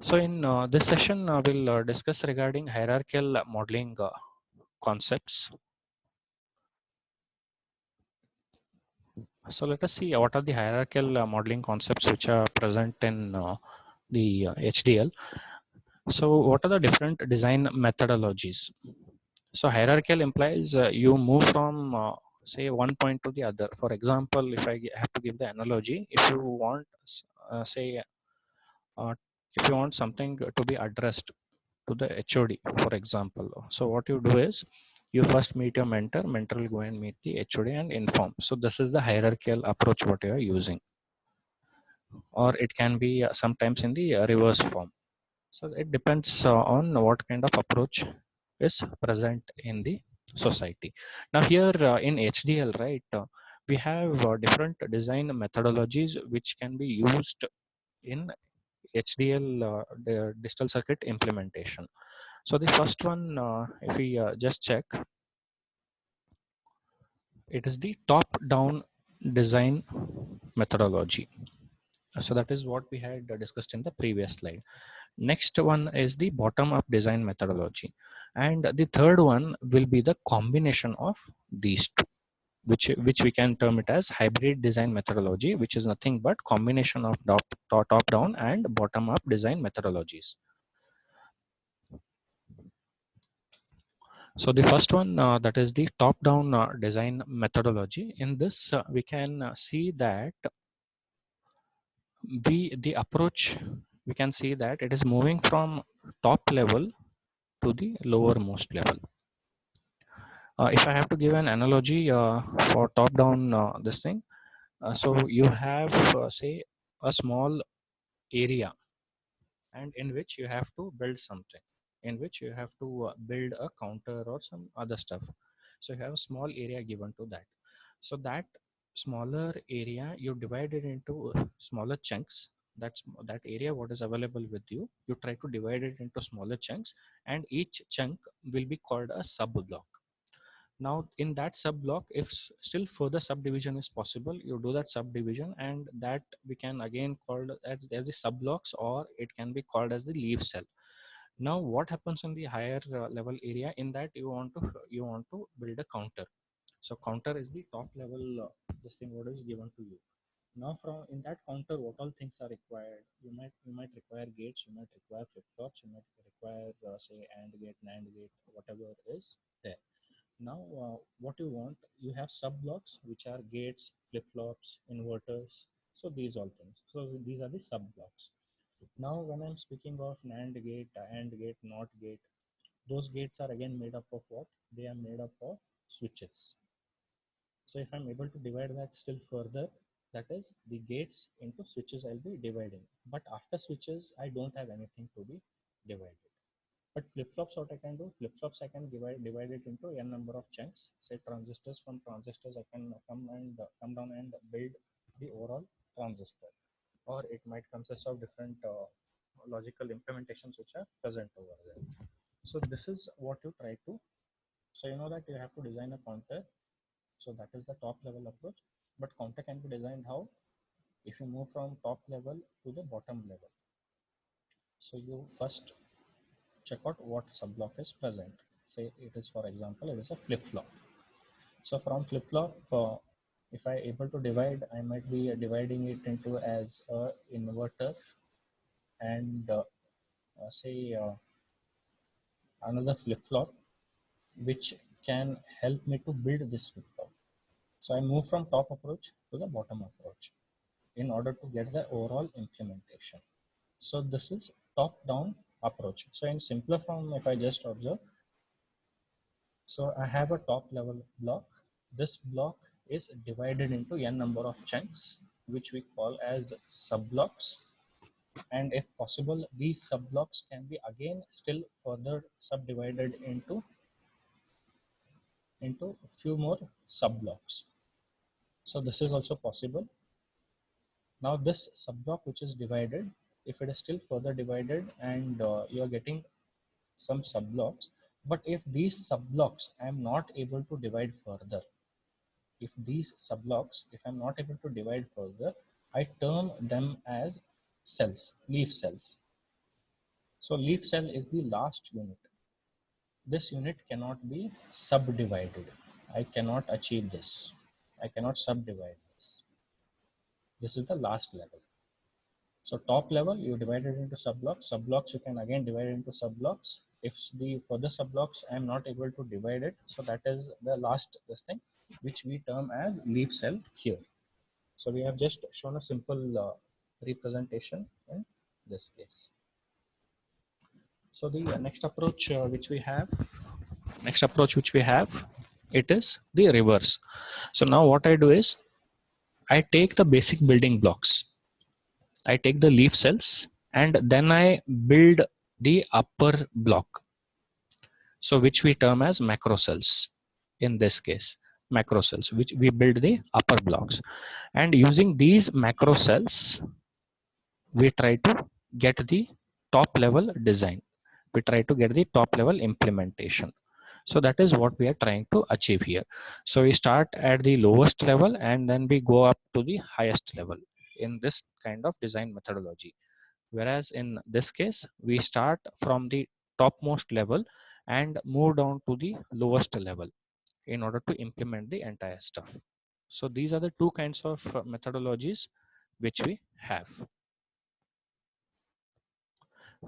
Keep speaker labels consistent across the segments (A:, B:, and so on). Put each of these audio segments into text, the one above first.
A: So in this session, we'll discuss regarding hierarchical modeling concepts. So let us see what are the hierarchical modeling concepts which are present in the HDL. So what are the different design methodologies? So hierarchical implies you move from say one point to the other. For example, if I have to give the analogy, if you want say uh, if you want something to be addressed to the HOD, for example. So what you do is you first meet your mentor, mentor will go and meet the HOD and inform. So this is the hierarchical approach what you are using, or it can be sometimes in the reverse form. So it depends on what kind of approach is present in the society. Now here in HDL, right, we have different design methodologies which can be used in HDL, the digital circuit implementation. So the first one, if we just check, it is the top-down design methodology. So that is what we had discussed in the previous slide. Next one is the bottom-up design methodology, and the third one will be the combination of these two, which we can term it as hybrid design methodology, which is nothing but combination of top-down and bottom-up design methodologies. So the first one, that is the top-down design methodology. In this, we can see that the approach, we can see that it is moving from top level to the lowermost level. If I have to give an analogy for top-down this thing, so you have say a small area, and in which you have to build something, in which you have to build a counter or some other stuff. So you have a small area given to that. So that smaller area you divide it into smaller chunks. That area what is available with you, you try to divide it into smaller chunks, and each chunk will be called a sub block. Now in that sub block, if still further subdivision is possible, you do that subdivision, and that we can again call as the sub blocks, or it can be called as the leaf cell. Now what happens in the higher level area, in that you want to build a counter. So counter is the top level this thing what is given to you. Now from in that counter, what all things are required? You might require gates, you might require flip flops, you might require say AND gate, NAND gate, whatever is there. Now what you want, you have sub blocks which are gates, flip flops, inverters. So these all things. So these are the sub blocks. Now when I'm speaking of NAND gate, AND gate, NOT gate, those gates are again made up of what? They are made up of switches. So if I'm able to divide that still further, that is the gates into switches I'll be dividing. But after switches, I don't have anything to be divided. But flip-flops, what I can do? Flip-flops I can divide it into n number of chunks. Say transistors, from transistors I can come down and build the overall transistor. Or it might consist of different logical implementations which are present over there. So this is what you try to. So you know that you have to design a counter. So that is the top level approach. But counter can be designed how? If you move from top level to the bottom level. So you first check out what subblock is present. Say it is, for example, it is a flip-flop. So from flip-flop, if I able to divide, I might be dividing it into as a inverter and say another flip-flop which can help me to build this flip-flop. So I move from top approach to the bottom approach in order to get the overall implementation. So this is top-down approach. So in simpler form, if I just observe, so I have a top level block. This block is divided into n number of chunks, which we call as subblocks. And if possible, these subblocks can be again still further subdivided into a few more subblocks. So this is also possible. Now this subblock which is divided, if it is still further divided and you are getting some subblocks, but if these subblocks I am not able to divide further, if these subblocks, if I'm not able to divide further, I term them as cells, leaf cells. So leaf cell is the last unit. This unit cannot be subdivided. I cannot achieve this. I cannot subdivide this. This is the last level. So top level you divide it into subblocks. Subblocks you can again divide it into subblocks. If the further subblocks I am not able to divide it, so that is the last this thing, which we term as leaf cell here. So we have just shown a simple representation in this case. So the next approach which we have, it is the reverse. So now what I do is I take the basic building blocks. I take the leaf cells and then I build the upper block. So which we term as macro cells. In this case, macro cells, which we build the upper blocks. And using these macro cells, we try to get the top level design. We try to get the top level implementation. So that is what we are trying to achieve here. So we start at the lowest level and then we go up to the highest level in this kind of design methodology. Whereas in this case, we start from the topmost level and move down to the lowest level in order to implement the entire stuff. So these are the two kinds of methodologies which we have.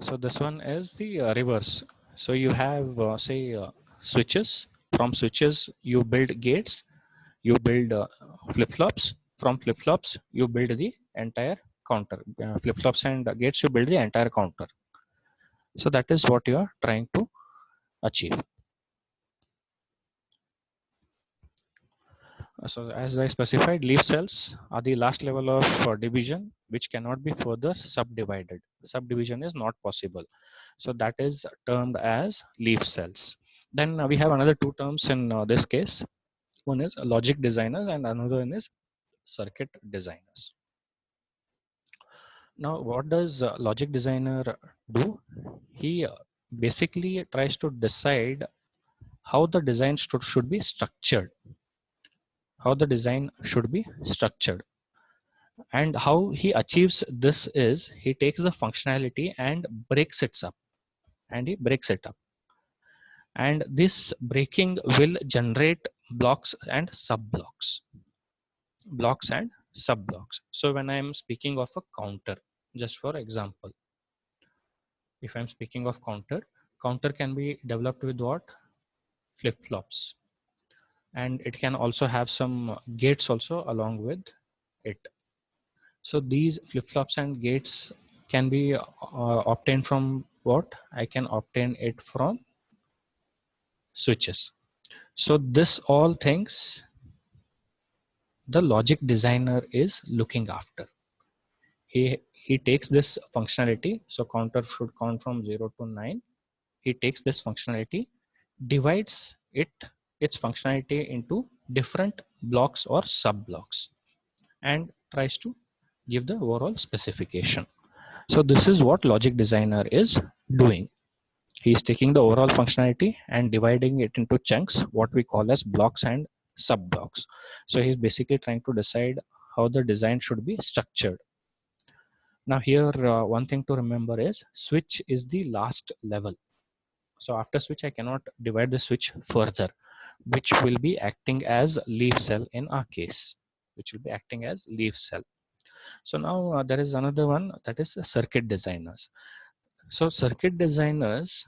A: So this one is the reverse. So you have say switches. From switches you build gates, you build flip-flops. From flip-flops you build the entire counter. Flip-flops and gates you build the entire counter. So that is what you are trying to achieve. So as I specified, leaf cells are the last level of division which cannot be further subdivided. Subdivision is not possible. So that is termed as leaf cells. Then we have another two terms in this case. One is logic designers and another one is circuit designers. Now what does logic designer do? He basically tries to decide how the design should be structured. How the design should be structured. And how he achieves this is he takes the functionality and breaks it up. And this breaking will generate blocks and sub-blocks. So when I'm speaking of a counter, just for example, if I'm speaking of counter can be developed with what? Flip-flops. And it can also have some gates also along with it. So these flip-flops and gates can be obtained from what? I can obtain it from switches. So this all things the logic designer is looking after. He takes this functionality. So counter should count from 0 to 9. He takes this functionality, divides its functionality into different blocks or sub blocks, and tries to give the overall specification. So this is what logic designer is doing. He is taking the overall functionality and dividing it into chunks, what we call as blocks and sub blocks. So he's basically trying to decide how the design should be structured. Now here one thing to remember is switch is the last level. So after switch I cannot divide the switch further, which will be acting as leaf cell in our case, So now there is another one, that is circuit designers. So circuit designers,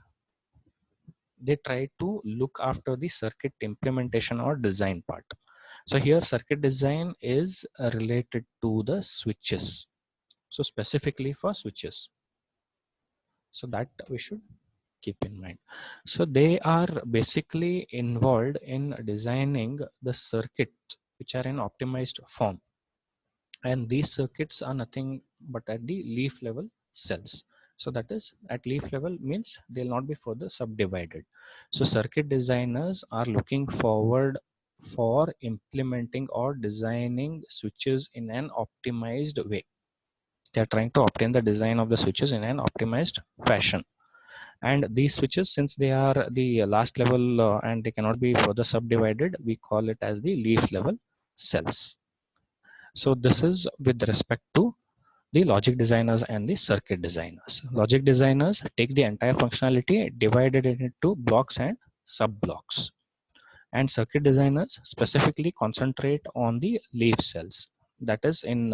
A: they try to look after the circuit implementation or design part. So here circuit design is related to the switches. So specifically for switches. So that we should keep in mind. So they are basically involved in designing the circuits which are in optimized form. And these circuits are nothing but at the leaf level cells. So that is at leaf level means they'll not be further subdivided. So circuit designers are looking forward for implementing or designing switches in an optimized way. They are trying to obtain the design of the switches in an optimized fashion. And these switches, since they are the last level and they cannot be further subdivided, we call it as the leaf level cells. So this is with respect to the logic designers and the circuit designers. Logic designers take the entire functionality, divided it into blocks and sub blocks, and circuit designers specifically concentrate on the leaf cells. That is, in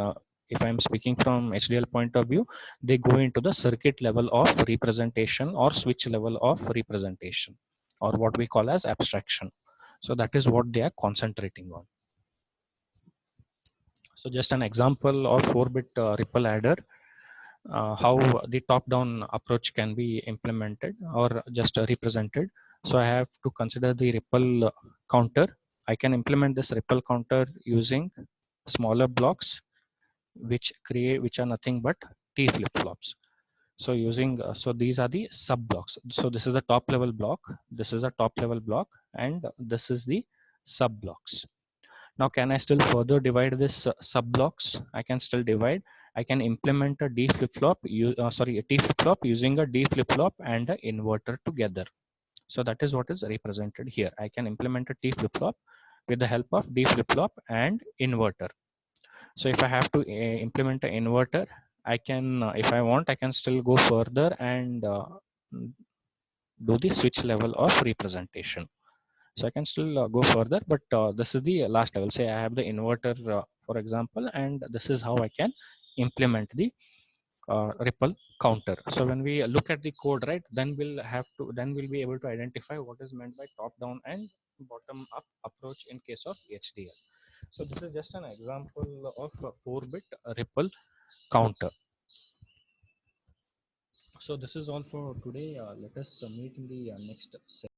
A: if I'm speaking from HDL point of view, they go into the circuit level of representation or switch level of representation, or what we call as abstraction. So that is what they are concentrating on. So just an example of 4-bit ripple adder, how the top-down approach can be implemented or just represented. So I have to consider the ripple counter. I can implement this ripple counter using smaller blocks, which are nothing but T flip-flops. So using so these are the sub blocks. So this is the top level block, this is the top level block, and this is the sub blocks. Now, can I still further divide this sub blocks? I can still divide. I can implement a D flip flop, a T flip flop using a D flip flop and an inverter together. So that is what is represented here. I can implement a T flip flop with the help of D flip flop and inverter. So if I have to implement an inverter, I can, if I want, I can still go further and do the switch level of representation. So I can still go further, but this is the last level. Say I have the inverter, for example, and this is how I can implement the ripple counter. So when we look at the code, right, then we'll be able to identify what is meant by top down and bottom up approach in case of HDL. So this is just an example of a 4-bit ripple counter. So this is all for today. Let us meet in the next session.